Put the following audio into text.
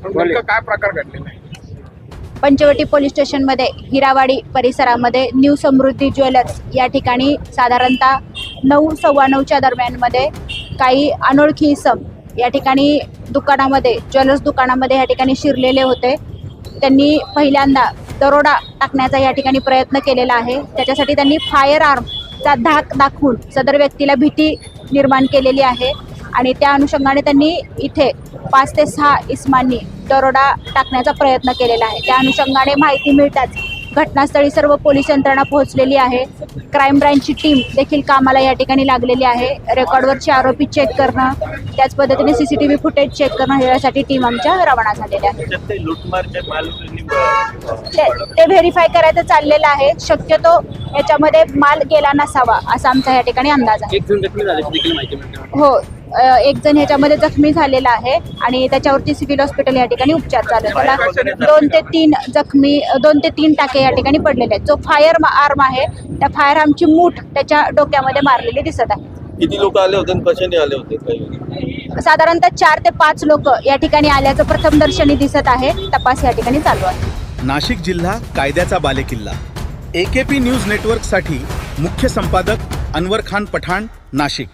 नेमकं काय प्रकार घडलेला आहे? पंचवटी पोलीस स्टेशनमध्ये हिरावाडी परिसरामध्ये न्यू समृद्धी ज्वेलर्स या ठिकाणी साधारणतः 9:15च्या दरम्यानमध्ये काही अनोळखी इसम या ठिकाणी दुकानामध्ये ज्वेलर्स दुकानामध्ये या ठिकाणी शिरलेले होते. त्यांनी पहिल्यांदा दरोडा टाकण्याचा या ठिकाणी प्रयत्न केलेला आहे. त्याच्यासाठी त्यांनी फायर आर्मचा धाक दाखवून सदर व्यक्तीला भीती निर्माण केलेली आहे आणि त्या अनुषंगाने त्यांनी इथे 5 ते 6 इसमांनी दरोडा टाकण्याचा प्रयत्न केलेला आहे. त्या अनुषंगाने माहिती मिळताच घटनास्थळी सर्व पोलीस यंत्रणा पोहोचलेली आहे. क्राईम ब्रँचची टीम देखील कामाला या ठिकाणी लागलेली आहे. रेकॉर्डवरचे आरोपी चेक करणं, त्याच पद्धतीने CCTV फुटेज चेक करणं यासाठी टीम आमच्या रवाना झालेल्या आहे. ते व्हेरीफाय करायचं चाललेलं आहे. शक्यतो याच्यामध्ये माल गेला नसावा असा आमचा या ठिकाणी अंदाज आहे. हो, एक जण ह्याच्यामध्ये जखमी झालेला आहे आणि त्याच्यावरती सिव्हिल हॉस्पिटल या ठिकाणी उपचार चालू आहे. त्याला 2 ते 3 टाके या ठिकाणी पडलेले आहेत. जो फायर आर्म आहे त्या फायर आर्मची मूठ त्याच्या डोक्यामध्ये मारलेली दिसत आहे. किती लोक आले होते आणि कशाने आले होते? काही साधारणतः 4 ते 5 लोक या ठिकाणी आल्याचं प्रथमदर्शनी दिसत आहे. तपास या ठिकाणी चालू आहे. नाशिक जिल्हा कायद्याचा बालेकिल्ला. AKP न्यूज नेटवर्कसाठी मुख्य संपादक अनवर खान पठाण, नाशिक.